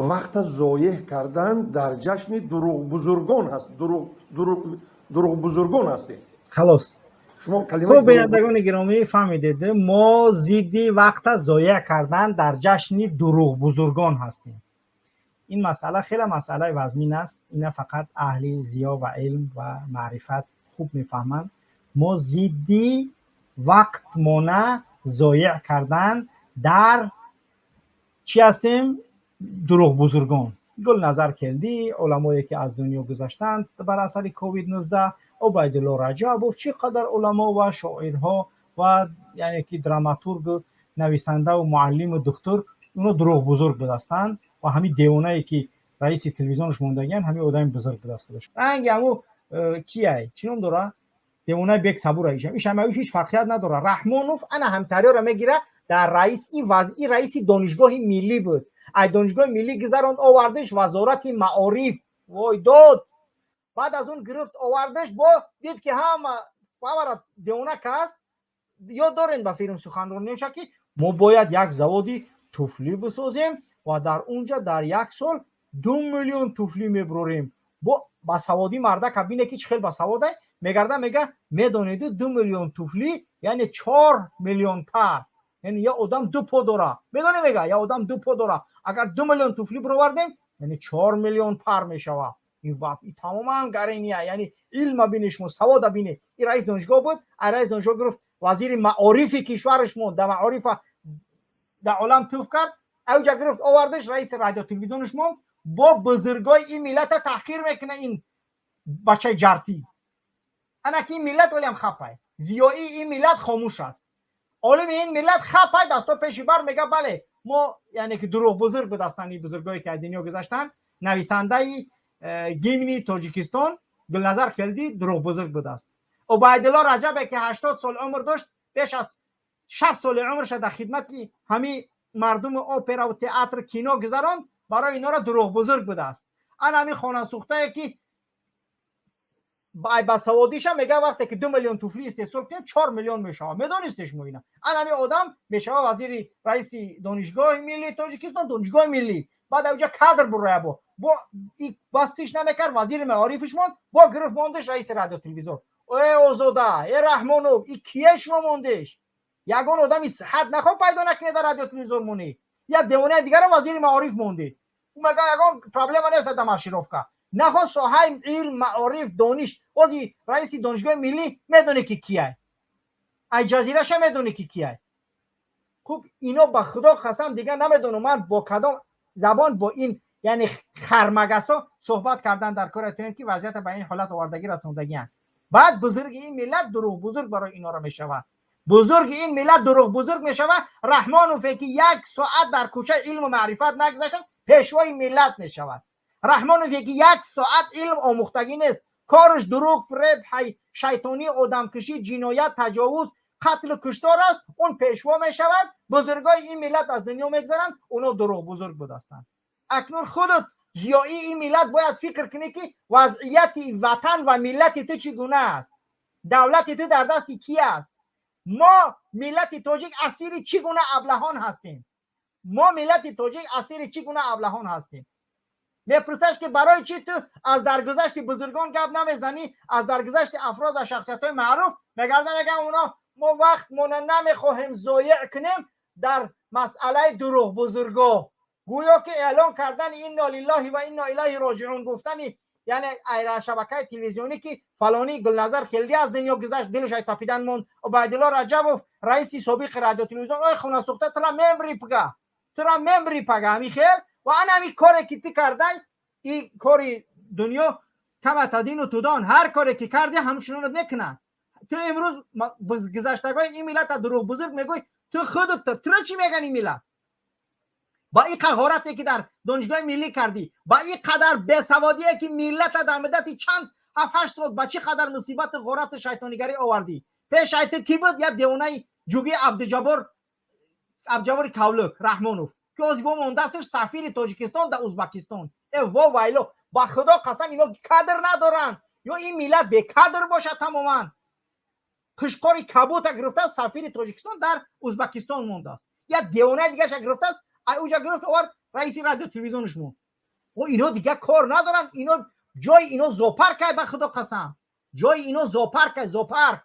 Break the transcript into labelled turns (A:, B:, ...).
A: وقت ضایع کردن در جشن دروغ بزرگان هست. دروغ بزرگان هستیم.
B: خلاص
A: شما کلمه
B: خب بینندگان گرامی فهمیدید ما ضد وقت ضایع کردن در جشن دروغ بزرگان هستیم. این مسئله خیلی مسئله وزمین است. این فقط اهل ضیا و علم و معرفت خوب میفهمند. ما ضد وقت مانه ضایع کردن در چی هستیم؟ دروغ بزرگان. گل نظر کردی علمایی که از دنیا گذشتند بر اثر کووید 19 عبیدالله رجب و چقدر علما و شاعرها و یعنی که دراماتورگ نویسنده و معلم و دکتر اونا دروغ بزرگ بدستند و همین دیوانه‌ای که رئیس تلویزیونش موندگان همین آدم بزرگ بدست خودش. رنگ همو کیه چی نام داره؟ دیوانه بیک صبور ایشم ایش همه هیچ فرقیت نداره. رحمانوف انا همتری رو میگیره در رئیس این وضعی رئیس دانشگاه ملی بود. ای دانشگاه ملی گذراند آوردش وزارت معارف وای داد. بعد از اون گرفت آوردش با دید که هم فورا دیوانه کس یاد دارین با فیلم سخنرانی که ما باید یک زوادی طفلی بسازیم و در اونجا در یک سال 2 میلیون طفلی میبروریم. با سوادی مرده کابینه که خیلی با سواده میگرده میگه میدونید 2 میلیون طفلی یعنی 4 میلیون پر، یعنی یه آدم 2 پا داره. میدونی میگه یه آدم 2 پا داره، اگر 2 میلیون طفلی برآوردیم یعنی 4 میلیون پر میشوه. این وقت تماما گرینیه، یعنی علم بینش مو سواد بینه. این رئیس دانشگاه بود، رئیس دانشگاه گرفت وزیر معارف کشورش مون در معارف در عالم توف کرد، اوجا گرفت آوردش رئیس رادیو تلویزیونش مون با بزرگای این ملت تحقیر میکنه. این بچه جرتی انا که این ملت ولی هم خپه زیایی این ملت خاموش است. عالم این ملت خپه دستا پیشی بر میگه بله ما یعنی که دروغ بزرگ به دستانی بزرگایی که دنیا گذاشتن. نویسنده گیمنی تاجیکستان گلنظر خلدی دروغ بزرگ بود است. عبیدالله رجب که 80 سال عمر داشت، بیش از 60 سال عمرش در خدمت همین مردم اپرا و تئاتر کینو گذراند، برای اینا را دروغ بزرگ بود است. انا همین خانه سوخته که با سوادیش هم میگه وقتی که 2 میلیون طفلی استحصال کنیم 4 میلیون میشه. میدونستش مو اینا. همین آدم میشه وزیر رئیس دانشگاه ملی تاجیکستان، دانشگاه ملی. بعد اونجا کادر برای با باستیش نمیکرد وزیر معارفش موند، با گرفت موندش رئیس رادیو تلویزیون. ای اوزودا ای رحمانوف ای کیه شما موندش؟ یگان آدمی صحت نخواه پیدا نکنه در رادیو تلویزیون مونی، یا دیوانه دیگر وزیر معارف مونده. اون مگه یگان پرابلم نیست در ماشیروفکا نخوا صاحب علم معارف دانش وزیر رئیس دانشگاه ملی میدونه که کیه، ای جزیره ش میدونه که کیه. خب اینا به خدا قسم دیگه نمیدونم من با کدام زبان با این یعنی خرمگسا صحبت کردن در کار تو که وضعیت به این حالت آوردگی رسوندگی هست. بعد بزرگ این ملت دروغ بزرگ برای اینا را میشود. بزرگ این ملت دروغ بزرگ میشود. رحمانوف که 1 ساعت در کوچه علم و معرفت نگذشته پیشوای ملت میشود. رحمانوف که 1 ساعت علم آموختگی نیست، کارش دروغ، فریب، شیطانی، آدمکشی، جنایت، تجاوز، قتل و کشتار است. اون پیشوا میشود. بزرگای این ملت از دنیا میگذرند، اونا دروغ بزرگ بودستند. اکنون خودت زیایی این ملت باید فکر کنی که وضعیت وطن و ملت تو چگونه است، دولت تو در دست کی است. ما ملت تاجیک اسیر چگونه ابلهان هستیم. ما ملت تاجیک اسیر چگونه ابلهان هستیم. میپرسش که برای چی تو از درگذشت بزرگان گپ نمیزنی، از درگذشت افراد و شخصیت‌های معروف؟ میگه اونا ما وقت مون نمیخواهیم ضایع کنیم در مسئله دروغ بزرگا. گویا که اعلان کردن انا لله و انا الیه راجعون گفتنی، یعنی شبکه تلویزیونی که فلانی گلنظر خلدی از دنیا گذشت دلش تپیدن مون. عبیدالله رجب رئیس سابق رادیو تلویزیون ای خونه سوخته ترا ممبری پگا می خیر و انا می کاری که تی کردی این کاری دنیا کم تدین و تودان هر کاری که کردی همشونت میکنن. تو امروز گذشتگاه این ملت دروغ بزرگ میگوی، تو خودت تو چی میگن این ملت؟ با این قهارتی که در دانشگاه ملی کردی، با این قدر بیسوادیه که ملت در مدت چند 7-8 سال با چه قدر مصیبت غارت شیطانیگری آوردی. پیش ایت کی بود؟ یا دیوانه جوگی عبدالجبار کولک رحمانوف که از با مندستش سفیر تاجیکستان در ازبکستان. وا ویلو با خدا قسم اینا قدر ندارن، یا این ملت بی قدر باشه تماما. قشقاری کبوت گرفته سفیر تاجیکستان در ازبکستان مونده است. یا دیوانه دیگه ش گرفته است اوجا گرفت آورد رئیس رادیو تلویزیونشون. و اینا دیگه کار ندارن، اینا جای اینا زوپارک به خدا قسم، جای اینا زوپارک.